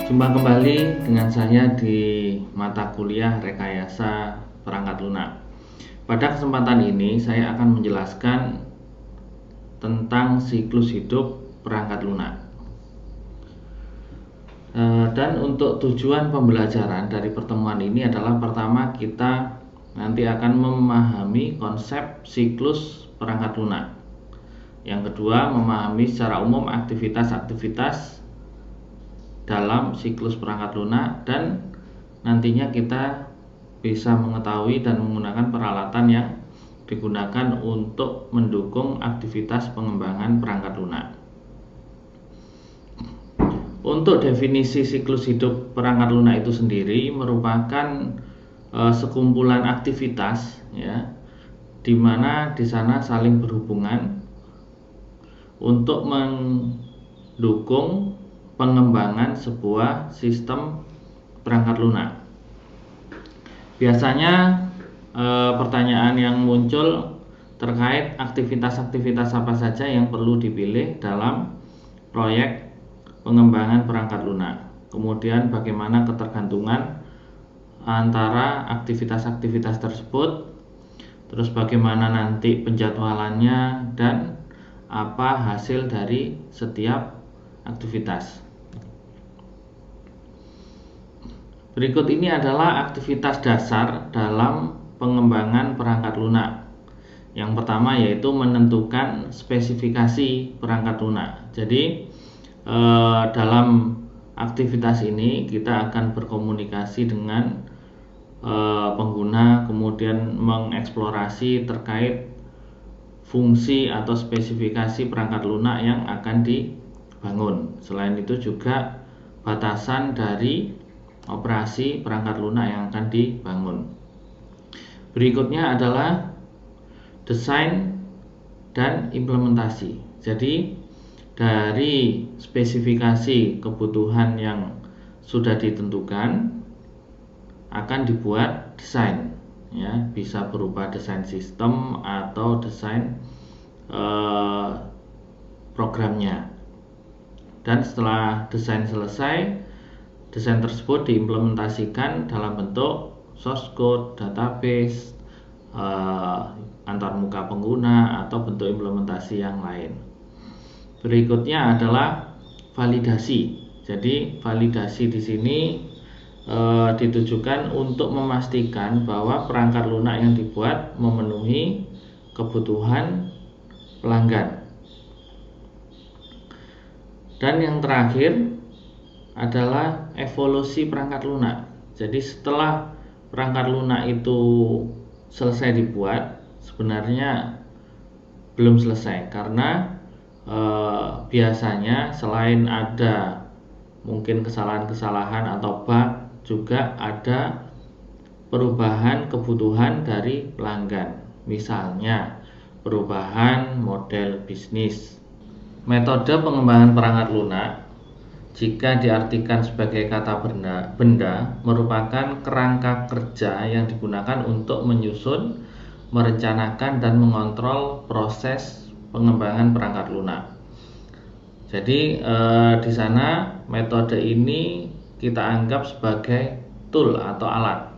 Jumpa kembali dengan saya di mata kuliah rekayasa perangkat lunak. Pada kesempatan ini saya akan menjelaskan tentang siklus hidup perangkat lunak. Dan untuk tujuan pembelajaran dari pertemuan ini adalah pertama kita nanti akan memahami konsep siklus perangkat lunak. Yang kedua, memahami secara umum aktivitas-aktivitas dalam siklus perangkat lunak, dan nantinya kita bisa mengetahui dan menggunakan peralatan yang digunakan untuk mendukung aktivitas pengembangan perangkat lunak. Untuk definisi siklus hidup perangkat lunak itu sendiri merupakan sekumpulan aktivitas ya, di mana di sana saling berhubungan untuk mendukung pengembangan sebuah sistem perangkat lunak. Biasanya pertanyaan yang muncul terkait aktivitas-aktivitas apa saja yang perlu dipilih dalam proyek pengembangan perangkat lunak. Kemudian bagaimana ketergantungan antara aktivitas-aktivitas tersebut, terus bagaimana nanti penjadwalannya, dan apa hasil dari setiap aktivitas. Berikut ini adalah aktivitas dasar dalam pengembangan perangkat lunak. Yang pertama yaitu menentukan spesifikasi perangkat lunak. Jadi dalam aktivitas ini kita akan berkomunikasi dengan pengguna, kemudian mengeksplorasi terkait fungsi atau spesifikasi perangkat lunak yang akan dibangun. Selain itu juga batasan dari operasi perangkat lunak yang akan dibangun. Berikutnya adalah desain dan implementasi. Jadi dari spesifikasi kebutuhan yang sudah ditentukan akan dibuat desain ya, bisa berupa desain sistem atau desain programnya. Dan setelah desain selesai, desain tersebut diimplementasikan dalam bentuk source code, database, antarmuka pengguna, atau bentuk implementasi yang lain. Berikutnya adalah validasi. Jadi validasi di sini ditujukan untuk memastikan bahwa perangkat lunak yang dibuat memenuhi kebutuhan pelanggan. Dan yang terakhir adalah evolusi perangkat lunak. Jadi setelah perangkat lunak itu selesai dibuat, sebenarnya belum selesai karena biasanya selain ada mungkin kesalahan-kesalahan atau bug, juga ada perubahan kebutuhan dari pelanggan. Misalnya perubahan model bisnis. Metode pengembangan perangkat lunak jika diartikan sebagai kata benda merupakan kerangka kerja yang digunakan untuk menyusun, merencanakan, dan mengontrol proses pengembangan perangkat lunak. Jadi di sana metode ini kita anggap sebagai tool atau alat.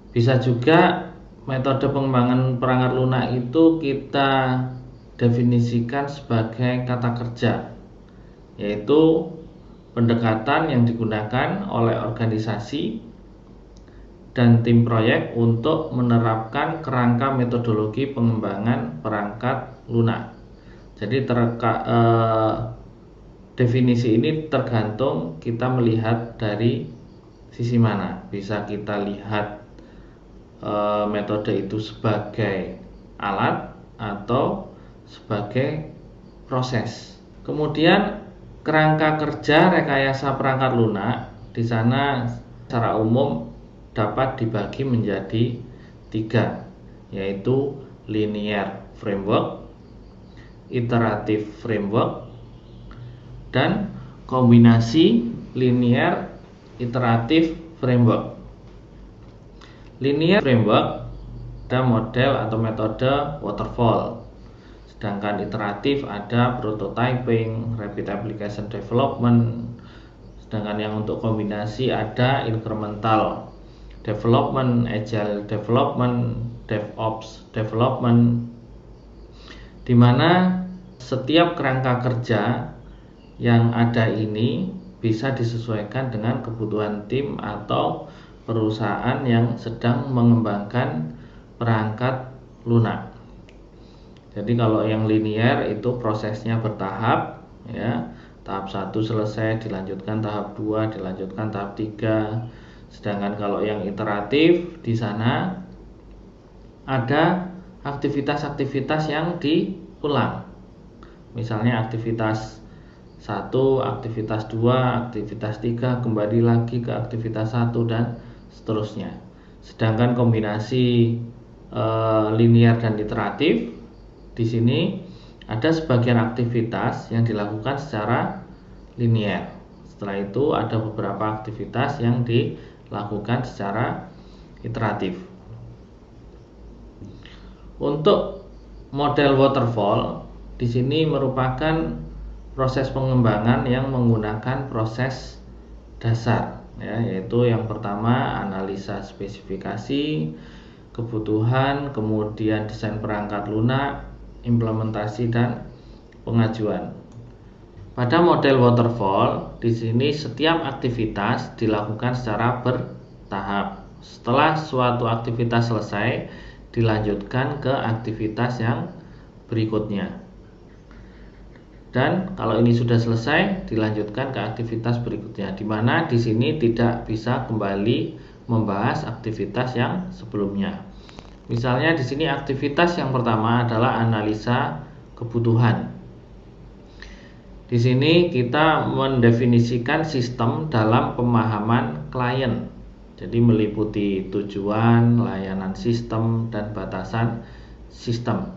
Bisa juga metode pengembangan perangkat lunak itu kita definisikan sebagai kata kerja, yaitu pendekatan yang digunakan oleh organisasi dan tim proyek untuk menerapkan kerangka metodologi pengembangan perangkat lunak. Jadi definisi ini tergantung kita melihat dari sisi mana. Bisa kita lihat metode itu sebagai alat atau sebagai proses. Kemudian kerangka kerja rekayasa perangkat lunak di sana secara umum dapat dibagi menjadi 3, yaitu linear framework, iterative framework, dan kombinasi linear iteratif framework. Linear framework ada model atau metode waterfall, sedangkan iteratif ada prototyping, rapid application development, Sedangkan yang untuk kombinasi ada incremental development, agile development, DevOps development, di mana setiap kerangka kerja yang ada ini bisa disesuaikan dengan kebutuhan tim atau perusahaan yang sedang mengembangkan perangkat lunak. Jadi kalau yang linear itu prosesnya bertahap, ya. Tahap 1 selesai, dilanjutkan tahap 2, dilanjutkan tahap 3. Sedangkan kalau yang iteratif, di sana ada aktivitas-aktivitas yang diulang. Misalnya aktivitas 1, aktivitas 2, aktivitas 3, kembali lagi ke aktivitas 1 dan seterusnya. Sedangkan kombinasi linear dan iteratif, di sini ada sebagian aktivitas yang dilakukan secara linear. Setelah itu ada beberapa aktivitas yang dilakukan secara iteratif. Untuk model waterfall di sini merupakan proses pengembangan yang menggunakan proses dasar, ya, yaitu yang pertama analisa spesifikasi, kebutuhan, kemudian desain perangkat lunak, implementasi dan pengajuan. Pada model waterfall, di sini setiap aktivitas dilakukan secara bertahap. Setelah suatu aktivitas selesai, dilanjutkan ke aktivitas yang berikutnya. Dan kalau ini sudah selesai, dilanjutkan ke aktivitas berikutnya, di mana di sini tidak bisa kembali membahas aktivitas yang sebelumnya. Misalnya di sini aktivitas yang pertama adalah analisa kebutuhan. Di sini kita mendefinisikan sistem dalam pemahaman klien. Jadi meliputi tujuan, layanan sistem, dan batasan sistem.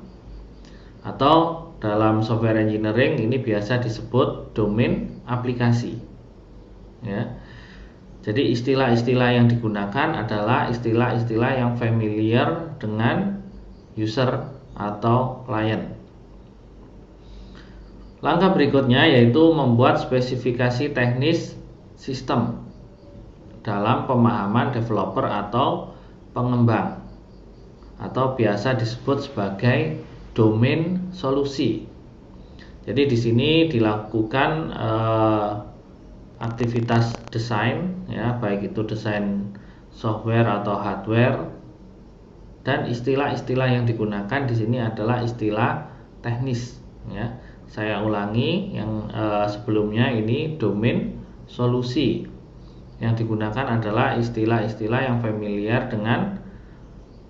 Atau dalam software engineering ini biasa disebut domain aplikasi. Ya. Jadi istilah-istilah yang digunakan adalah istilah-istilah yang familiar dengan user atau klien. Langkah berikutnya yaitu membuat spesifikasi teknis sistem dalam pemahaman developer atau pengembang, atau biasa disebut sebagai domain solusi. Jadi di sini dilakukan aktivitas desain, ya, baik itu desain software atau hardware, dan istilah-istilah yang digunakan di sini adalah istilah teknis, ya. Saya ulangi, yang sebelumnya ini domain solusi. Yang digunakan adalah istilah-istilah yang familiar dengan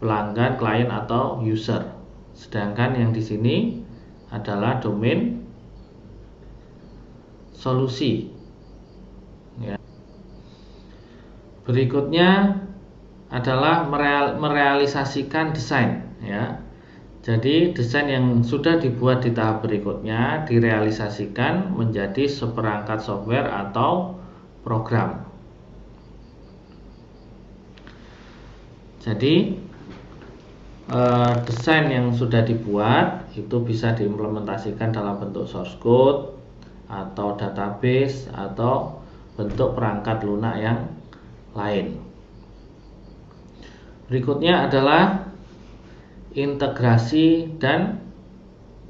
pelanggan, klien atau user. Sedangkan yang di sini adalah domain solusi. Ya. Berikutnya adalah merealisasikan desain, ya. Jadi desain yang sudah dibuat di tahap berikutnya direalisasikan menjadi seperangkat software atau program. Jadi desain yang sudah dibuat itu bisa diimplementasikan dalam bentuk source code atau database atau bentuk perangkat lunak yang lain. Berikutnya adalah integrasi dan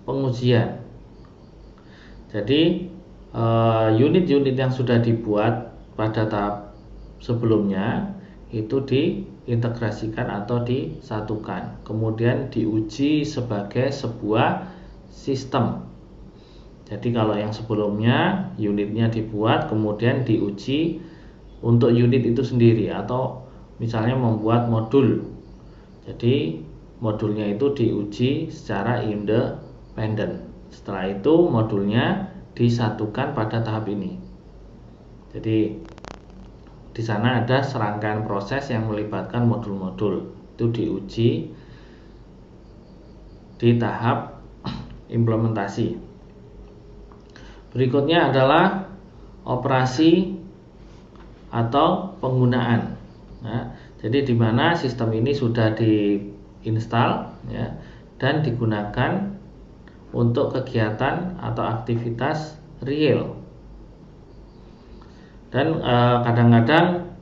pengujian. Jadi unit-unit yang sudah dibuat pada tahap sebelumnya itu diintegrasikan atau disatukan, kemudian diuji sebagai sebuah sistem. Jadi kalau yang sebelumnya unitnya dibuat kemudian diuji untuk unit itu sendiri, atau misalnya membuat modul, jadi modulnya itu diuji secara independen. Setelah itu modulnya disatukan pada tahap ini. Jadi di sana ada serangkaian proses yang melibatkan modul-modul, itu diuji di tahap implementasi. Berikutnya adalah operasi atau penggunaan. Nah, jadi di mana sistem ini sudah diinstal, ya, dan digunakan untuk kegiatan atau aktivitas real. Dan kadang-kadang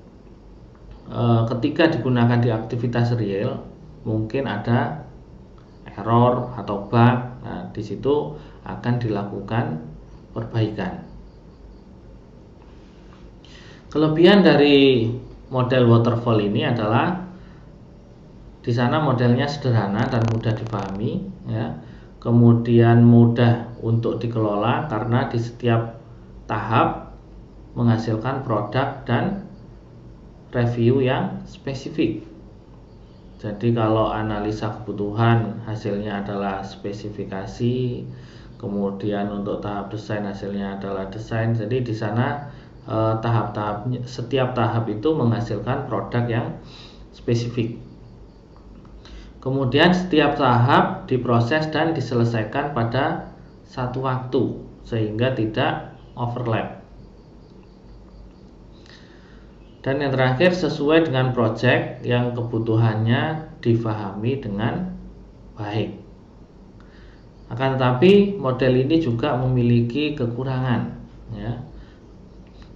ketika digunakan di aktivitas real mungkin ada error atau bug. Nah, di situ akan dilakukan perbaikan. Kelebihan dari model waterfall ini adalah di sana modelnya sederhana dan mudah dipahami, ya. Kemudian mudah untuk dikelola karena di setiap tahap menghasilkan produk dan review yang spesifik. Jadi kalau analisa kebutuhan hasilnya adalah spesifikasi, kemudian untuk tahap desain hasilnya adalah desain. Jadi di sana tahap-tahapnya, setiap tahap itu menghasilkan produk yang spesifik. Kemudian setiap tahap diproses dan diselesaikan pada satu waktu sehingga tidak overlap. Dan yang terakhir, sesuai dengan project yang kebutuhannya difahami dengan baik. Akan tetapi model ini juga memiliki kekurangan, ya.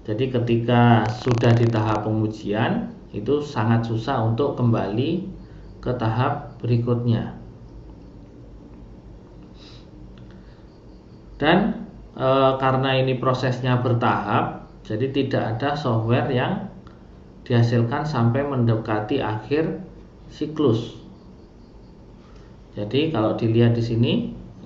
Jadi ketika sudah di tahap pengujian itu sangat susah untuk kembali ke tahap berikutnya. Dan karena ini prosesnya bertahap, jadi tidak ada software yang dihasilkan sampai mendekati akhir siklus. Jadi kalau dilihat di sini,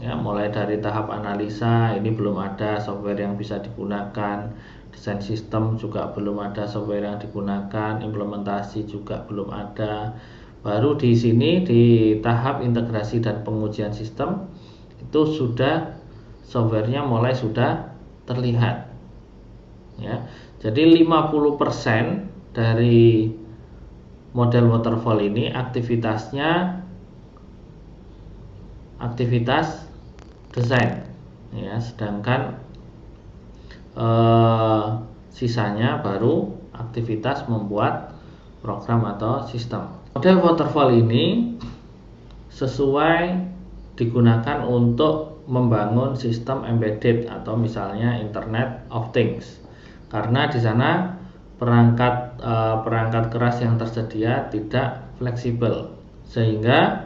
ya, mulai dari tahap analisa ini belum ada software yang bisa digunakan, desain sistem juga belum ada software yang digunakan, implementasi juga belum ada. Baru di sini di tahap integrasi dan pengujian sistem itu sudah softwarenya mulai sudah terlihat, ya. Jadi 50% dari model waterfall ini aktivitasnya aktivitas desain, ya, sedangkan sisanya baru aktivitas membuat program atau sistem. Model waterfall ini sesuai digunakan untuk membangun sistem embedded atau misalnya Internet of Things, karena di sana perangkat keras yang tersedia tidak fleksibel sehingga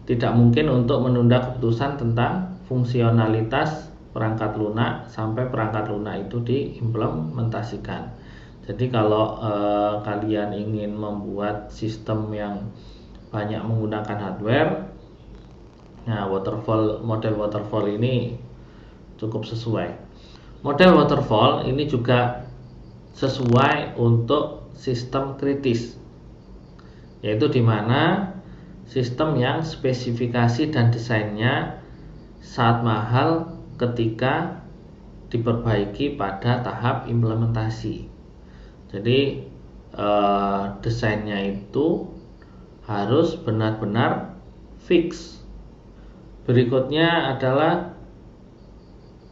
tidak mungkin untuk menunda keputusan tentang fungsionalitas perangkat lunak sampai perangkat lunak itu diimplementasikan. Jadi kalau kalian ingin membuat sistem yang banyak menggunakan hardware, nah model waterfall ini cukup sesuai. Model waterfall ini juga sesuai untuk sistem kritis, yaitu di mana sistem yang spesifikasi dan desainnya sangat mahal ketika diperbaiki pada tahap implementasi. Jadi desainnya itu harus benar-benar fix. Berikutnya adalah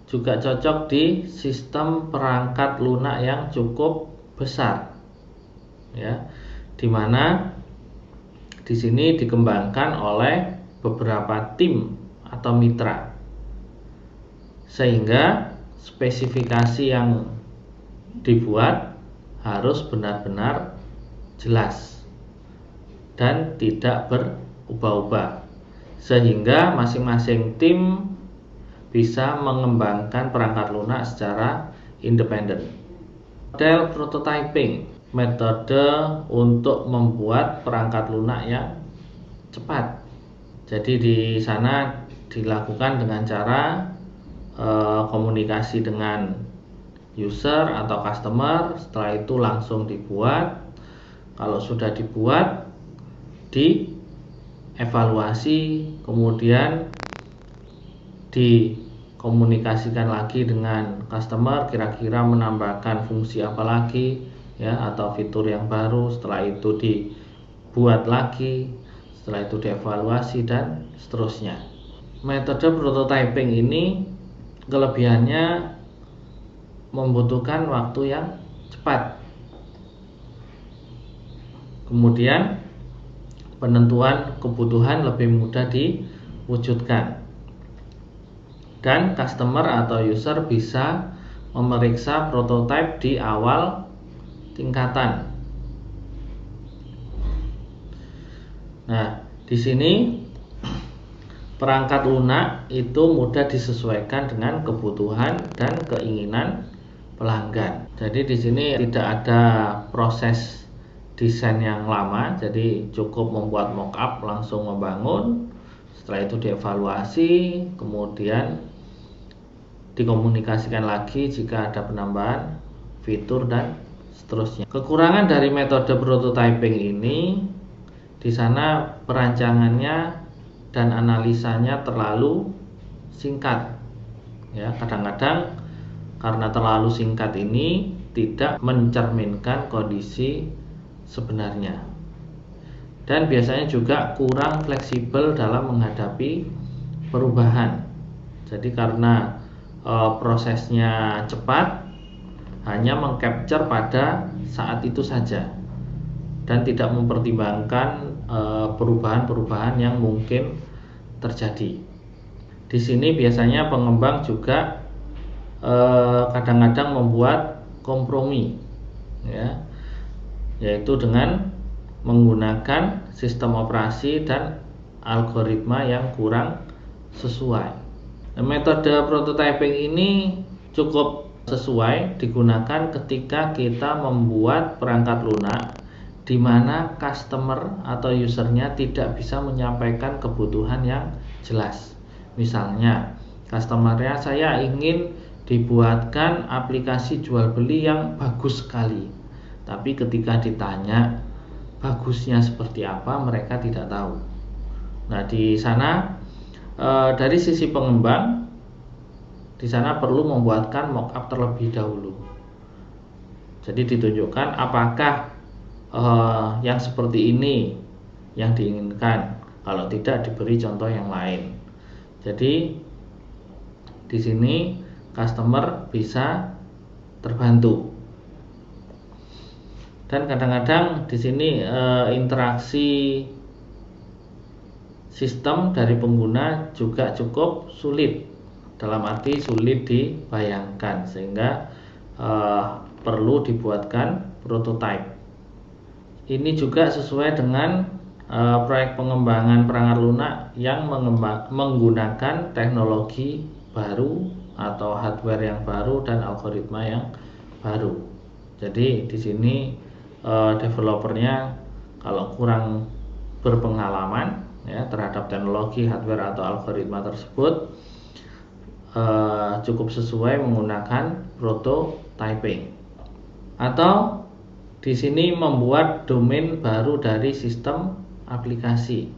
juga cocok di sistem perangkat lunak yang cukup besar, ya, dimana di sini dikembangkan oleh beberapa tim atau mitra, sehingga spesifikasi yang dibuat harus benar-benar jelas dan tidak berubah-ubah, sehingga masing-masing tim bisa mengembangkan perangkat lunak secara independen. Model prototyping, metode untuk membuat perangkat lunak yang cepat. Jadi di sana dilakukan dengan cara komunikasi dengan user atau customer, setelah itu langsung dibuat. Kalau sudah dibuat, dievaluasi, kemudian dikomunikasikan lagi dengan customer, kira-kira menambahkan fungsi apa lagi, ya, atau fitur yang baru. Setelah itu dibuat lagi, setelah itu dievaluasi dan seterusnya. Metode prototyping ini kelebihannya membutuhkan waktu yang cepat. Kemudian penentuan kebutuhan lebih mudah diwujudkan. Dan customer atau user bisa memeriksa prototipe di awal tingkatan. Nah, di sini perangkat lunak itu mudah disesuaikan dengan kebutuhan dan keinginan pelanggan. Jadi di sini tidak ada proses desain yang lama, jadi cukup membuat mockup langsung membangun. Setelah itu dievaluasi, kemudian dikomunikasikan lagi jika ada penambahan fitur dan seterusnya. Kekurangan dari metode prototyping ini, di sana perancangannya dan analisanya terlalu singkat. Ya, kadang-kadang karena terlalu singkat ini tidak mencerminkan kondisi sebenarnya. Dan biasanya juga kurang fleksibel dalam menghadapi perubahan. Jadi karena prosesnya cepat, hanya mengcapture pada saat itu saja dan tidak mempertimbangkan perubahan-perubahan yang mungkin terjadi. Di sini biasanya pengembang juga kadang-kadang membuat kompromi, ya, yaitu dengan menggunakan sistem operasi dan algoritma yang kurang sesuai. Metode prototyping ini cukup sesuai digunakan ketika kita membuat perangkat lunak di mana customer atau usernya tidak bisa menyampaikan kebutuhan yang jelas. Misalnya, customernya, saya ingin dibuatkan aplikasi jual beli yang bagus sekali, tapi ketika ditanya bagusnya seperti apa, mereka tidak tahu. Nah, di sana dari sisi pengembang, di sana perlu membuatkan mockup terlebih dahulu. Jadi ditunjukkan apakah yang seperti ini yang diinginkan. Kalau tidak, diberi contoh yang lain. Jadi di sini customer bisa terbantu. Dan kadang-kadang di sini interaksi sistem dari pengguna juga cukup sulit, dalam arti sulit dibayangkan, sehingga perlu dibuatkan prototype. Ini juga sesuai dengan proyek pengembangan perangkat lunak yang menggunakan teknologi baru atau hardware yang baru dan algoritma yang baru. Jadi di sini developernya kalau kurang berpengalaman, ya, terhadap teknologi hardware atau algoritma tersebut, cukup sesuai menggunakan prototyping. Atau di sini membuat domain baru dari sistem aplikasi,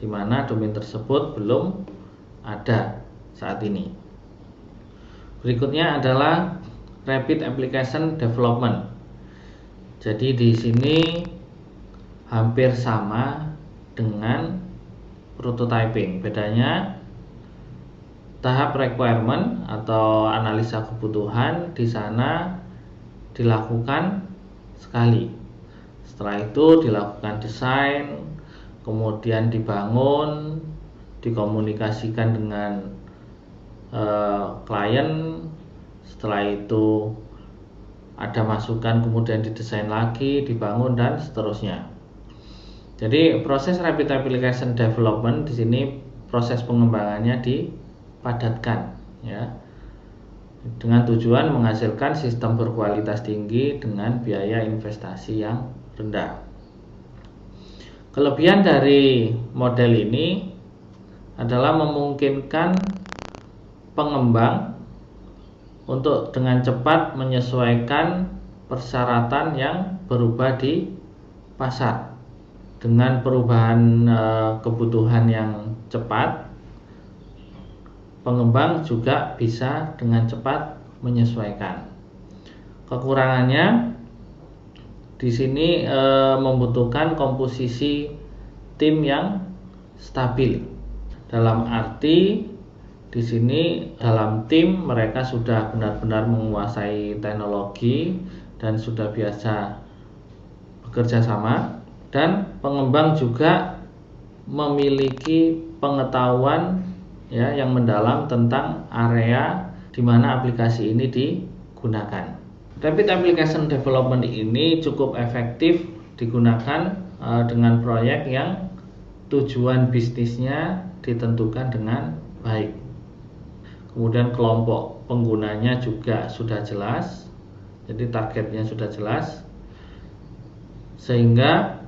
di mana domain tersebut belum ada saat ini. Berikutnya adalah Rapid Application Development. Jadi di sini hampir sama dengan prototyping. Bedanya tahap requirement atau analisa kebutuhan di sana dilakukan sekali. Setelah itu dilakukan desain, kemudian dibangun, dikomunikasikan dengan klien. Setelah itu ada masukan, kemudian didesain lagi, dibangun, dan seterusnya. Jadi proses Rapid Application Development di sini proses pengembangannya dipadatkan, ya, dengan tujuan menghasilkan sistem berkualitas tinggi dengan biaya investasi yang rendah. Kelebihan dari model ini adalah memungkinkan pengembang untuk dengan cepat menyesuaikan persyaratan yang berubah di pasar. Dengan perubahan kebutuhan yang cepat, pengembang juga bisa dengan cepat menyesuaikan. Kekurangannya di sini membutuhkan komposisi tim yang stabil. Dalam arti di sini dalam tim mereka sudah benar-benar menguasai teknologi dan sudah biasa bekerja sama, dan pengembang juga memiliki pengetahuan, ya, yang mendalam tentang area di mana aplikasi ini digunakan. Rapid Application Development ini cukup efektif digunakan dengan proyek yang tujuan bisnisnya ditentukan dengan baik. Kemudian kelompok penggunanya juga sudah jelas, jadi targetnya sudah jelas, sehingga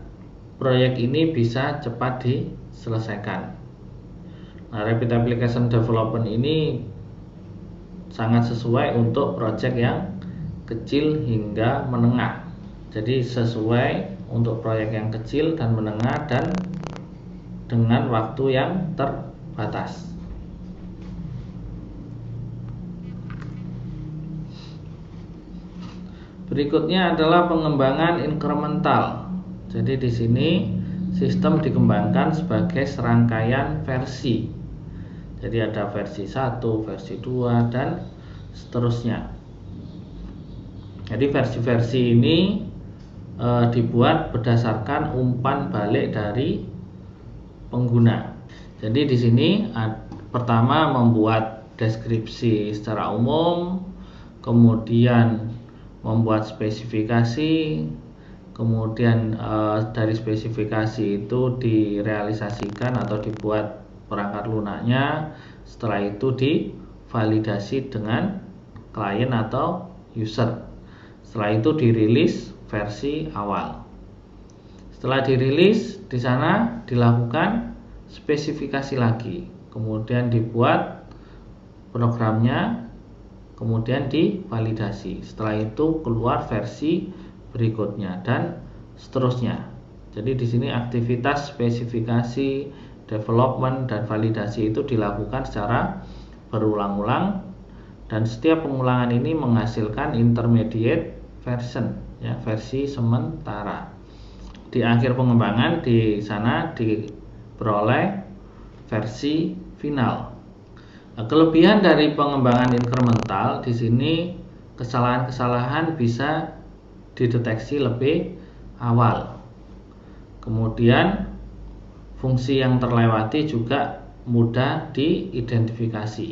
proyek ini bisa cepat diselesaikan. Nah, Rapid Application Development ini sangat sesuai untuk proyek yang kecil hingga menengah. Jadi sesuai untuk proyek yang kecil dan menengah dan dengan waktu yang terbatas. Berikutnya adalah pengembangan incremental. Jadi di sini sistem dikembangkan sebagai serangkaian versi. Jadi ada versi 1, versi 2 dan seterusnya. Jadi versi-versi ini dibuat berdasarkan umpan balik dari pengguna. Jadi di sini pertama membuat deskripsi secara umum, kemudian membuat spesifikasi, kemudian dari spesifikasi itu direalisasikan atau dibuat perangkat lunaknya, setelah itu divalidasi dengan klien atau user. Setelah itu dirilis versi awal. Setelah dirilis, di sana dilakukan spesifikasi lagi, kemudian dibuat programnya, kemudian divalidasi. Setelah itu keluar versi berikutnya dan seterusnya. Jadi di sini aktivitas spesifikasi, development dan validasi itu dilakukan secara berulang-ulang, dan setiap pengulangan ini menghasilkan intermediate version, ya, versi sementara. Di akhir pengembangan di sana diperoleh versi final. Nah, kelebihan dari pengembangan incremental di sini kesalahan-kesalahan bisa dideteksi lebih awal. Kemudian fungsi yang terlewati juga mudah diidentifikasi.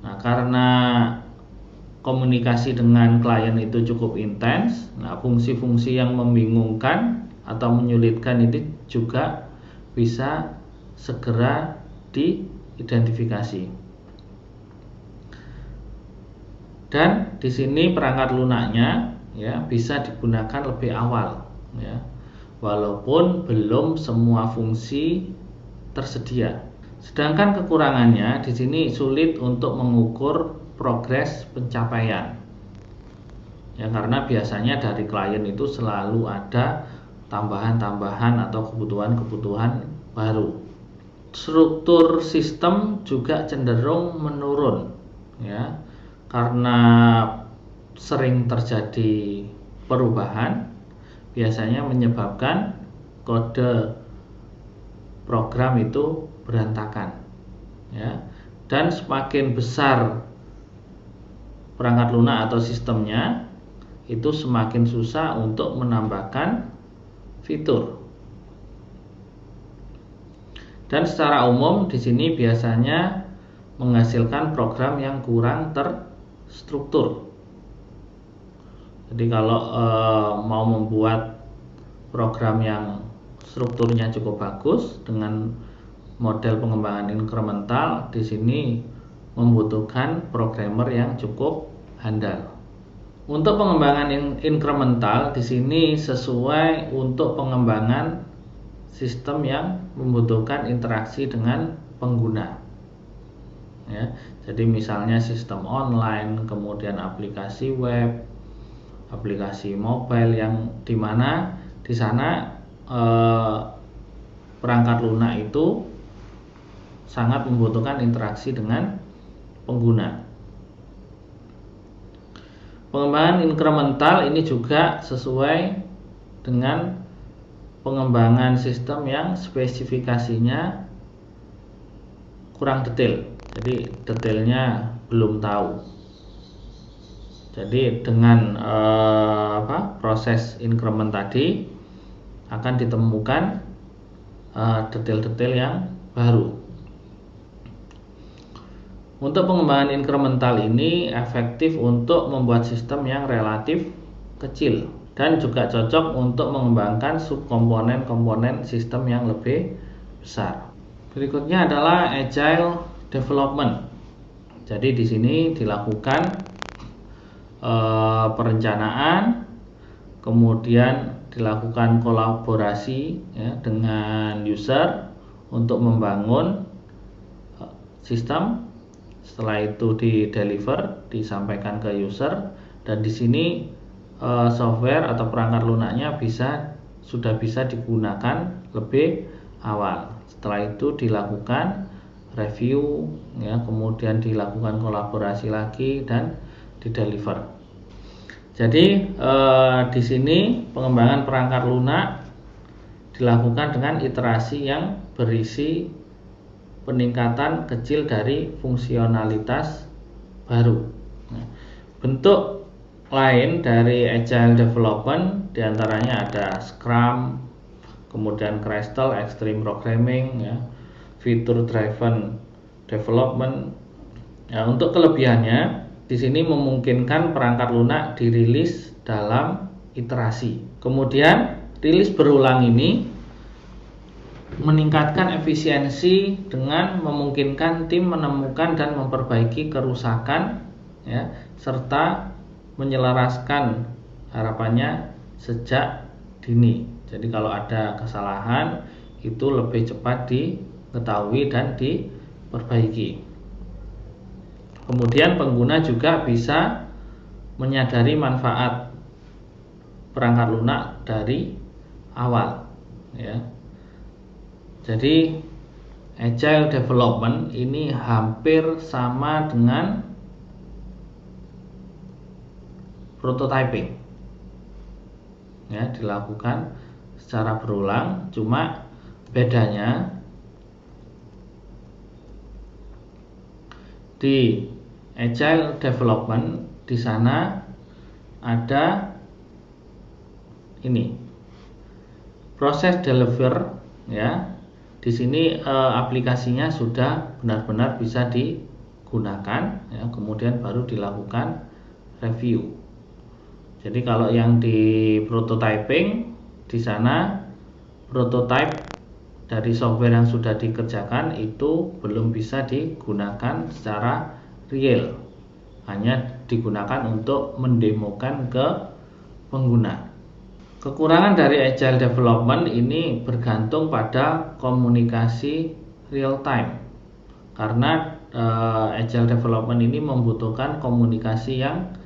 Nah, karena komunikasi dengan klien itu cukup intens, nah fungsi-fungsi yang membingungkan atau menyulitkan ini juga bisa segera diidentifikasi. Dan di sini perangkat lunaknya ya bisa digunakan lebih awal, ya, walaupun belum semua fungsi tersedia. Sedangkan kekurangannya di sini sulit untuk mengukur progres pencapaian, ya, karena biasanya dari klien itu selalu ada tambahan-tambahan atau kebutuhan-kebutuhan baru. Struktur sistem juga cenderung menurun, ya, karena sering terjadi perubahan, biasanya menyebabkan kode program itu berantakan, ya, dan semakin besar perangkat lunak atau sistemnya, itu semakin susah untuk menambahkan fitur. Dan secara umum di sini biasanya menghasilkan program yang kurang terstruktur. Jadi kalau mau membuat program yang strukturnya cukup bagus dengan model pengembangan incremental, di sini membutuhkan programmer yang cukup handal. Untuk pengembangan incremental di sini sesuai untuk pengembangan sistem yang membutuhkan interaksi dengan pengguna. Ya, jadi misalnya sistem online, kemudian aplikasi web, aplikasi mobile yang dimana di sana perangkat lunak itu sangat membutuhkan interaksi dengan pengguna. Pengembangan incremental ini juga sesuai dengan pengembangan sistem yang spesifikasinya kurang detail. Jadi detailnya belum tahu. Jadi dengan proses increment tadi akan ditemukan detail-detail yang baru. Untuk pengembangan inkremental ini efektif untuk membuat sistem yang relatif kecil dan juga cocok untuk mengembangkan subkomponen-komponen sistem yang lebih besar. Berikutnya adalah agile development. Jadi di sini dilakukan perencanaan, kemudian dilakukan kolaborasi ya, dengan user untuk membangun sistem. Setelah itu di deliver, disampaikan ke user, dan di sini software atau perangkat lunaknya sudah bisa digunakan lebih awal. Setelah itu dilakukan review ya, kemudian dilakukan kolaborasi lagi dan di deliver. Jadi di sini pengembangan perangkat lunak dilakukan dengan iterasi yang berisi peningkatan kecil dari fungsionalitas baru. Nah, bentuk lain dari agile development diantaranya ada Scrum, kemudian Crystal, Extreme Programming, ya, Feature Driven Development. Ya, untuk kelebihannya, di sini memungkinkan perangkat lunak dirilis dalam iterasi. Kemudian rilis berulang ini meningkatkan efisiensi dengan memungkinkan tim menemukan dan memperbaiki kerusakan ya, serta menyelaraskan harapannya sejak dini. Jadi kalau ada kesalahan itu lebih cepat diketahui dan diperbaiki. Kemudian pengguna juga bisa menyadari manfaat perangkat lunak dari awal ya. Jadi agile development ini hampir sama dengan prototyping ya, dilakukan secara berulang, cuma bedanya di agile development di sana ada ini proses deliver ya. Di sini aplikasinya sudah benar-benar bisa digunakan ya, kemudian baru dilakukan review. Jadi kalau yang di prototyping di sana prototype dari software yang sudah dikerjakan itu belum bisa digunakan secara real, hanya digunakan untuk mendemokan ke pengguna. Kekurangan dari agile development ini bergantung pada komunikasi real time, karena agile development ini membutuhkan komunikasi yang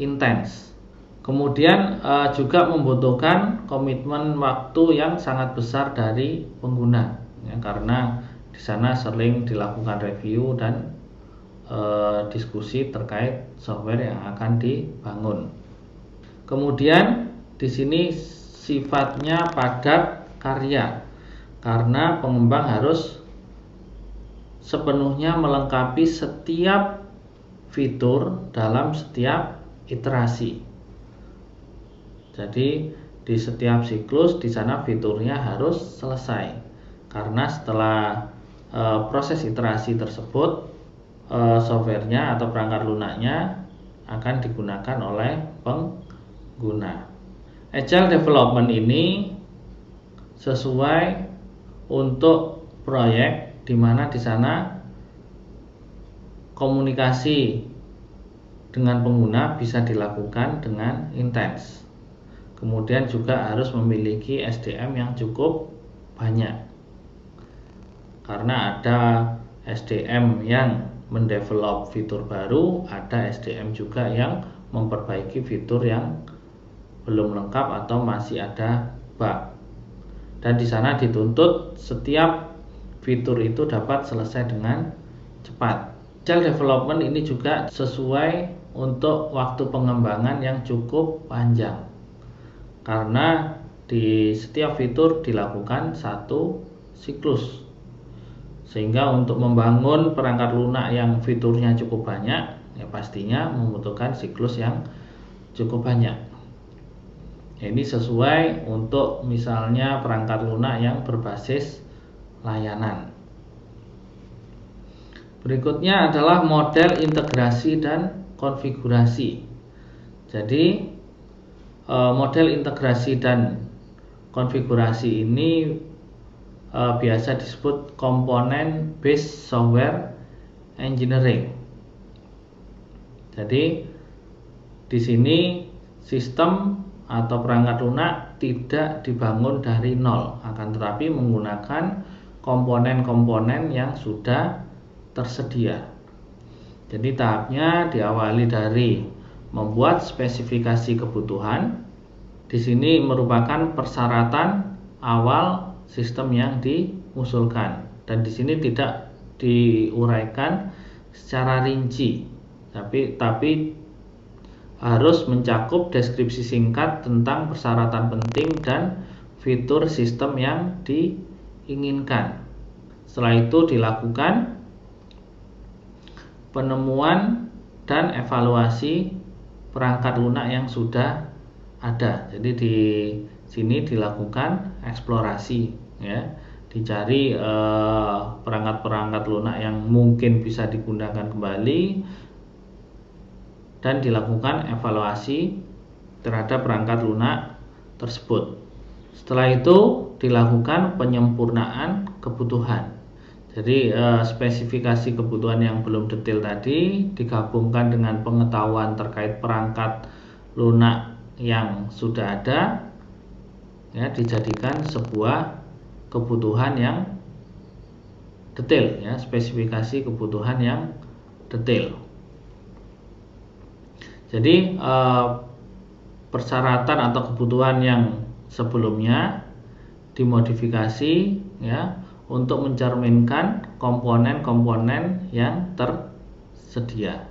intens. Kemudian juga membutuhkan komitmen waktu yang sangat besar dari pengguna, ya, karena di sana sering dilakukan review dan diskusi terkait software yang akan dibangun. Kemudian di sini sifatnya padat karya, karena pengembang harus sepenuhnya melengkapi setiap fitur dalam setiap iterasi. Jadi di setiap siklus di sana fiturnya harus selesai, karena setelah proses iterasi tersebut softwarenya atau perangkat lunaknya akan digunakan oleh pengguna. Agile development ini sesuai untuk proyek di mana di sana komunikasi dengan pengguna bisa dilakukan dengan intens. Kemudian juga harus memiliki SDM yang cukup banyak, karena ada SDM yang mendevelop fitur baru, ada SDM juga yang memperbaiki fitur yang belum lengkap atau masih ada bug. Dan di sana dituntut setiap fitur itu dapat selesai dengan cepat. Agile development ini juga sesuai untuk waktu pengembangan yang cukup panjang, karena di setiap fitur dilakukan satu siklus, sehingga untuk membangun perangkat lunak yang fiturnya cukup banyak ya pastinya membutuhkan siklus yang cukup banyak. Ini sesuai untuk misalnya perangkat lunak yang berbasis layanan. Berikutnya adalah model integrasi dan konfigurasi. Jadi model integrasi dan konfigurasi ini biasa disebut komponen based software engineering. Jadi di sini sistem atau perangkat lunak tidak dibangun dari nol, akan tetapi menggunakan komponen-komponen yang sudah tersedia. Jadi tahapnya diawali dari membuat spesifikasi kebutuhan. Di sini merupakan persyaratan awal sistem yang diusulkan, dan di sini tidak diuraikan secara rinci, tapi harus mencakup deskripsi singkat tentang persyaratan penting dan fitur sistem yang diinginkan. Setelah itu dilakukan penemuan dan evaluasi perangkat lunak yang sudah ada. Jadi di sini dilakukan eksplorasi, ya, dicari perangkat-perangkat lunak yang mungkin bisa digunakan kembali dan dilakukan evaluasi terhadap perangkat lunak tersebut. Setelah itu dilakukan penyempurnaan kebutuhan. Jadi spesifikasi kebutuhan yang belum detail tadi digabungkan dengan pengetahuan terkait perangkat lunak yang sudah ada, ya, dijadikan sebuah kebutuhan yang detail, ya, spesifikasi kebutuhan yang detail. Jadi persyaratan atau kebutuhan yang sebelumnya dimodifikasi, ya, untuk mencerminkan komponen-komponen yang tersedia.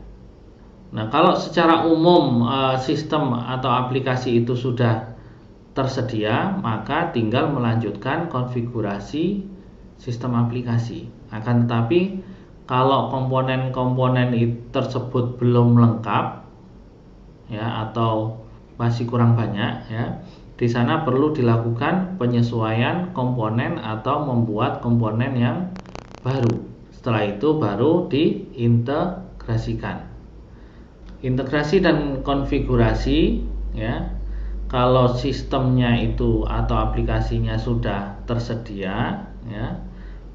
Nah, kalau secara umum sistem atau aplikasi itu sudah tersedia, maka tinggal melanjutkan konfigurasi sistem aplikasi. Akan tetapi kalau komponen-komponen tersebut belum lengkap, ya, atau masih kurang banyak, ya, di sana perlu dilakukan penyesuaian komponen atau membuat komponen yang baru. Setelah itu baru diintegrasikan. Integrasi dan konfigurasi, ya, kalau sistemnya itu atau aplikasinya sudah tersedia, ya,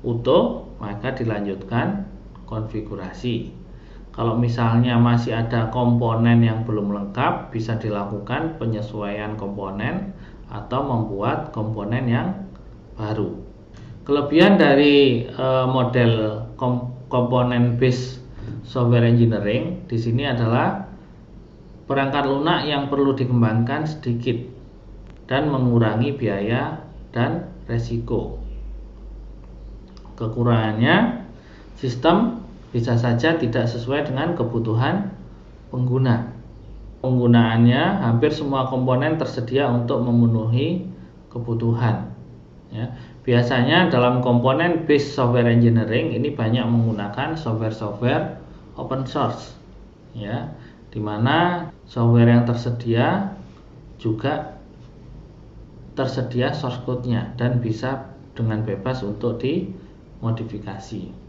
utuh, maka dilanjutkan konfigurasi. Kalau misalnya masih ada komponen yang belum lengkap, bisa dilakukan penyesuaian komponen atau membuat komponen yang baru. Kelebihan dari model komponen based software engineering di sini adalah perangkat lunak yang perlu dikembangkan sedikit dan mengurangi biaya dan resiko. Kekurangannya, sistem bisa saja tidak sesuai dengan kebutuhan pengguna. Penggunaannya hampir semua komponen tersedia untuk memenuhi kebutuhan, ya. Biasanya dalam komponen based software engineering ini banyak menggunakan software-software open source, ya, dimana software yang tersedia juga tersedia source code-nya dan bisa dengan bebas untuk dimodifikasi.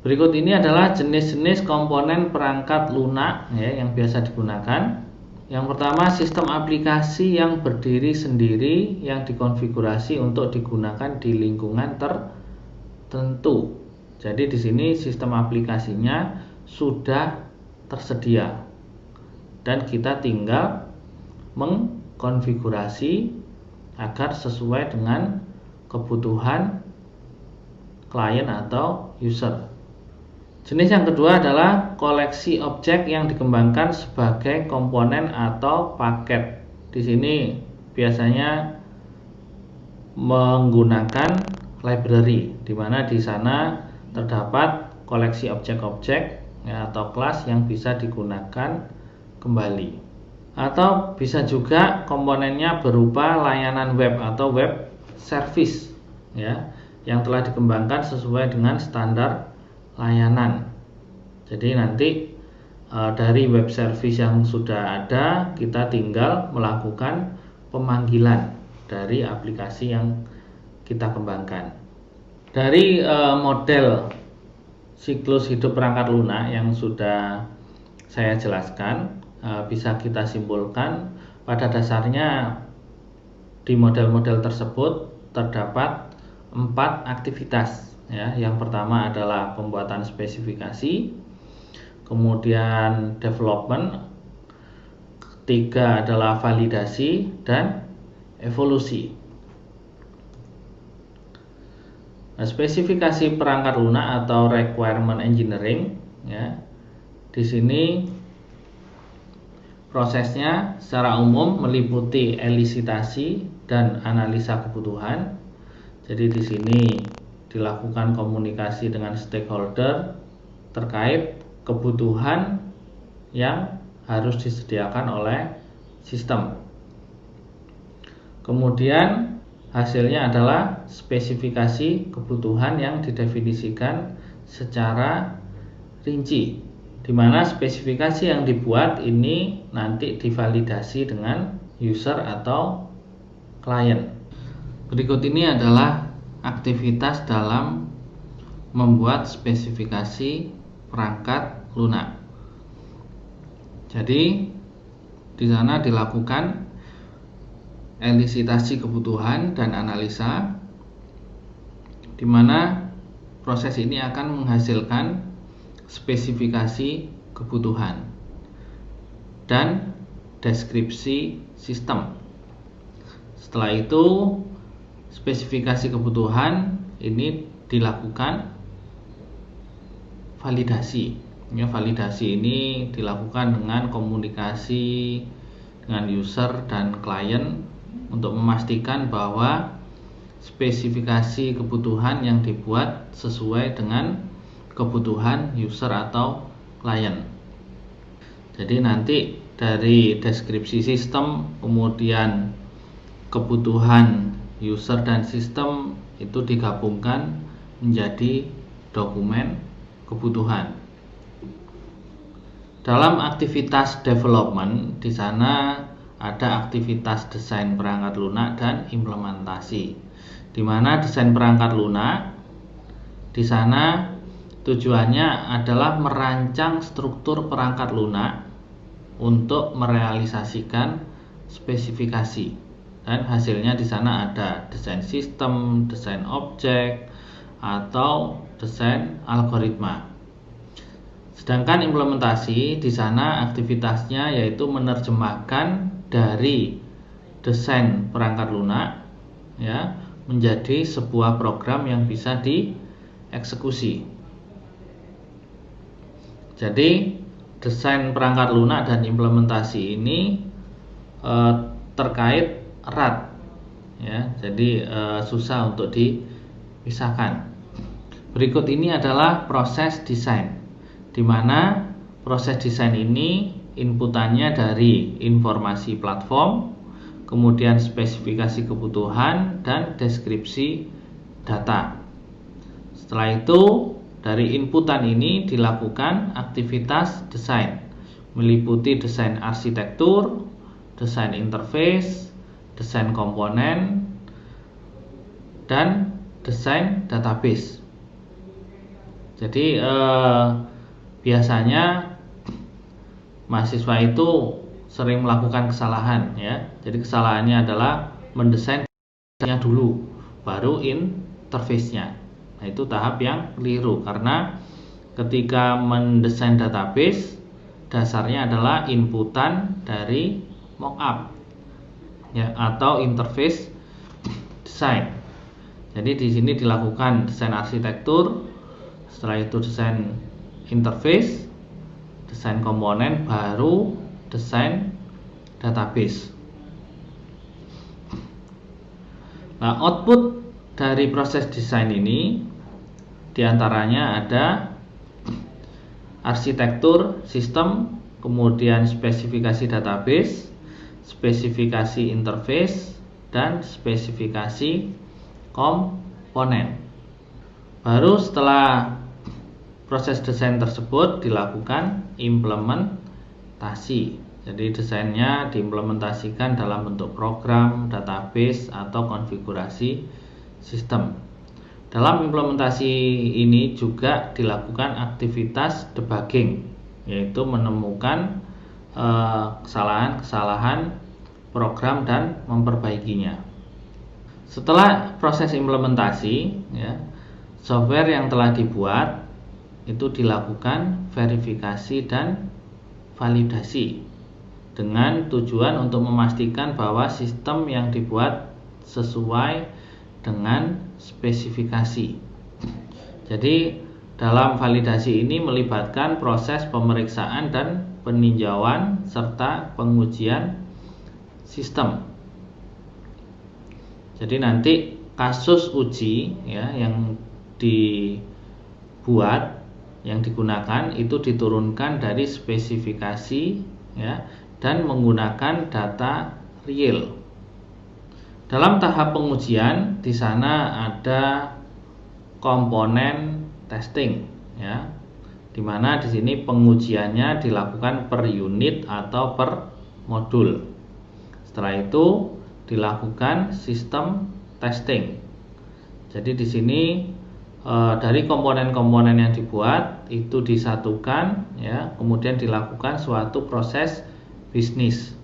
Berikut ini adalah jenis-jenis komponen perangkat lunak, ya, yang biasa digunakan. Yang pertama, sistem aplikasi yang berdiri sendiri yang dikonfigurasi untuk digunakan di lingkungan tertentu. Jadi di sini sistem aplikasinya sudah tersedia dan kita tinggal mengkonfigurasi agar sesuai dengan kebutuhan klien atau user. Jenis yang kedua adalah koleksi objek yang dikembangkan sebagai komponen atau paket. Di sini biasanya menggunakan library, di mana di sana terdapat koleksi objek-objek, ya, atau kelas yang bisa digunakan kembali. Atau bisa juga komponennya berupa layanan web atau web service, ya, yang telah dikembangkan sesuai dengan standar layanan. Jadi nanti dari web service yang sudah ada, kita tinggal melakukan pemanggilan dari aplikasi yang kita kembangkan. Dari model siklus hidup perangkat lunak yang sudah saya jelaskan, bisa kita simpulkan pada dasarnya di model-model tersebut terdapat 4 aktivitas ya. Yang pertama adalah pembuatan spesifikasi, kemudian development, ketiga adalah validasi dan evolusi. Nah, spesifikasi perangkat lunak atau requirement engineering ya. Di sini prosesnya secara umum meliputi elisitasi dan analisa kebutuhan. Jadi di sini dilakukan komunikasi dengan stakeholder terkait kebutuhan yang harus disediakan oleh sistem. Kemudian hasilnya adalah spesifikasi kebutuhan yang didefinisikan secara rinci, di mana spesifikasi yang dibuat ini nanti divalidasi dengan user atau klien. Berikut ini adalah aktivitas dalam membuat spesifikasi perangkat lunak. Jadi di sana dilakukan elisitasi kebutuhan dan analisa, di mana proses ini akan menghasilkan spesifikasi kebutuhan dan deskripsi sistem. Setelah itu spesifikasi kebutuhan ini dilakukan validasi. Ya, validasi ini dilakukan dengan komunikasi dengan user dan klien untuk memastikan bahwa spesifikasi kebutuhan yang dibuat sesuai dengan kebutuhan user atau klien. Jadi nanti dari deskripsi sistem, kemudian kebutuhan user dan sistem itu digabungkan menjadi dokumen kebutuhan. Dalam aktivitas development, di sana ada aktivitas desain perangkat lunak dan implementasi. Di mana desain perangkat lunak di sana tujuannya adalah merancang struktur perangkat lunak untuk merealisasikan spesifikasi, dan hasilnya di sana ada desain sistem, desain objek, atau desain algoritma. Sedangkan implementasi di sana aktivitasnya yaitu menerjemahkan dari desain perangkat lunak ya menjadi sebuah program yang bisa dieksekusi. Jadi desain perangkat lunak dan implementasi ini terkait erat ya. Jadi susah untuk dipisahkan. Berikut ini adalah proses desain, di mana proses desain ini inputannya dari informasi platform, kemudian spesifikasi kebutuhan dan deskripsi data. Setelah itu dari inputan ini dilakukan aktivitas desain, meliputi desain arsitektur, desain interface, desain komponen, dan desain database. Jadi biasanya mahasiswa itu sering melakukan kesalahan ya. Jadi kesalahannya adalah mendesainnya dulu, baru interface-nya. Nah, itu tahap yang keliru, karena ketika mendesain database dasarnya adalah inputan dari mockup ya, atau interface design. Jadi di sini dilakukan desain arsitektur, setelah itu desain interface, desain komponen, baru desain database. Nah, output dari proses desain ini diantaranya ada arsitektur sistem, kemudian spesifikasi database, spesifikasi interface, dan spesifikasi komponen. Baru setelah proses desain tersebut dilakukan implementasi. Jadi desainnya diimplementasikan dalam bentuk program, database, atau konfigurasi sistem. Dalam implementasi ini juga dilakukan aktivitas debugging, yaitu menemukan kesalahan-kesalahan program dan memperbaikinya. Setelah proses implementasi, ya, software yang telah dibuat itu dilakukan verifikasi dan validasi dengan tujuan untuk memastikan bahwa sistem yang dibuat sesuai dengan spesifikasi. Jadi dalam validasi ini melibatkan proses pemeriksaan dan peninjauan serta pengujian sistem. Jadi nanti kasus uji, ya, yang dibuat, yang digunakan itu diturunkan dari spesifikasi, ya, dan menggunakan data real. Dalam tahap pengujian di sana ada komponen testing, ya, dimana di sini pengujiannya dilakukan per unit atau per modul. Setelah itu dilakukan sistem testing. Jadi di sini dari komponen-komponen yang dibuat itu disatukan, ya, kemudian dilakukan suatu proses bisnis.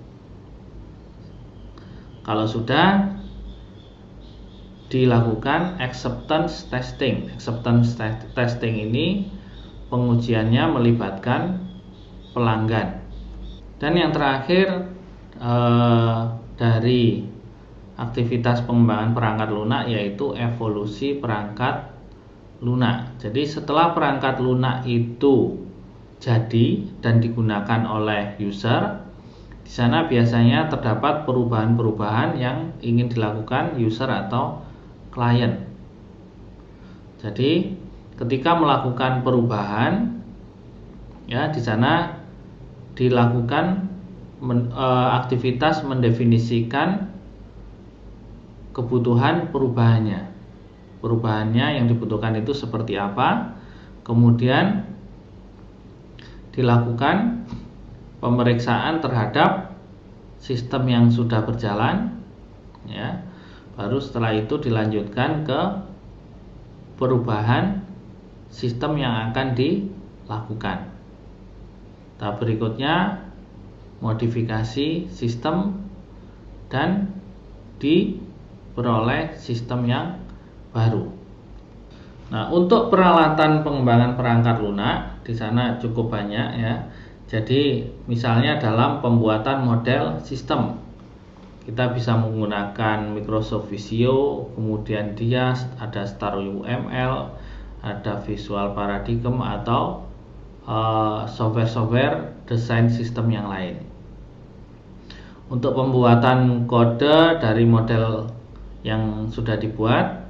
Kalau sudah dilakukan acceptance testing. Acceptance testing ini pengujiannya melibatkan pelanggan. Dan yang terakhir dari aktivitas pengembangan perangkat lunak yaitu evolusi perangkat lunak. Jadi setelah perangkat lunak itu jadi dan digunakan oleh user, di sana biasanya terdapat perubahan-perubahan yang ingin dilakukan user atau klien. Jadi ketika melakukan perubahan, ya, di sana dilakukan aktivitas mendefinisikan kebutuhan perubahannya. Perubahannya yang dibutuhkan itu seperti apa? Kemudian dilakukan pemeriksaan terhadap sistem yang sudah berjalan, ya. Baru setelah itu dilanjutkan ke perubahan sistem yang akan dilakukan. Tahap berikutnya modifikasi sistem dan diperoleh sistem yang baru. Nah, untuk peralatan pengembangan perangkat lunak di sana cukup banyak, ya. Jadi misalnya dalam pembuatan model sistem kita bisa menggunakan Microsoft Visio, kemudian dia ada Star UML, ada Visual Paradigm atau software-software desain sistem yang lain. Untuk pembuatan kode dari model yang sudah dibuat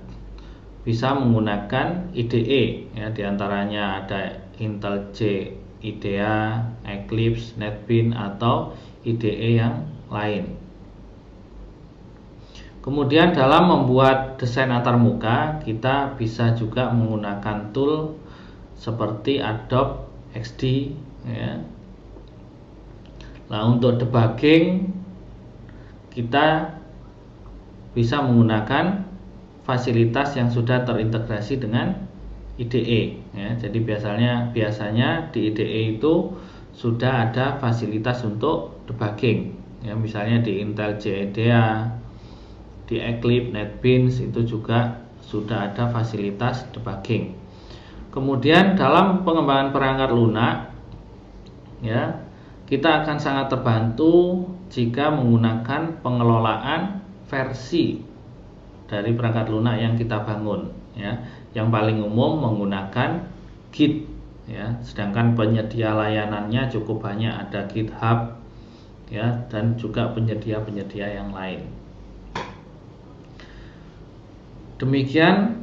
bisa menggunakan IDE, ya, diantaranya ada IntelliJ IDEA, Eclipse, NetBeans atau IDE yang lain. Kemudian dalam membuat desain antarmuka kita bisa juga menggunakan tool seperti Adobe XD, ya. Nah, untuk debugging kita bisa menggunakan fasilitas yang sudah terintegrasi dengan IDE, ya. Jadi biasanya di IDE itu sudah ada fasilitas untuk debugging, ya, misalnya di IntelliJ IDEA, di Eclipse, NetBeans itu juga sudah ada fasilitas debugging. Kemudian dalam pengembangan perangkat lunak, ya, kita akan sangat terbantu jika menggunakan pengelolaan versi dari perangkat lunak yang kita bangun, ya. Yang paling umum menggunakan Git, ya. Sedangkan penyedia layanannya cukup banyak, ada GitHub, ya, dan juga penyedia-penyedia yang lain. Demikian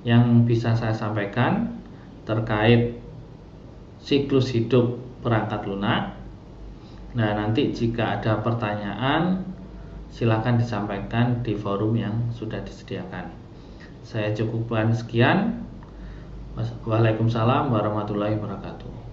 yang bisa saya sampaikan terkait siklus hidup perangkat lunak. Nah, nanti jika ada pertanyaan silakan disampaikan di forum yang sudah disediakan. Saya cukupkan sekian. Waalaikumsalam warahmatullahi wabarakatuh.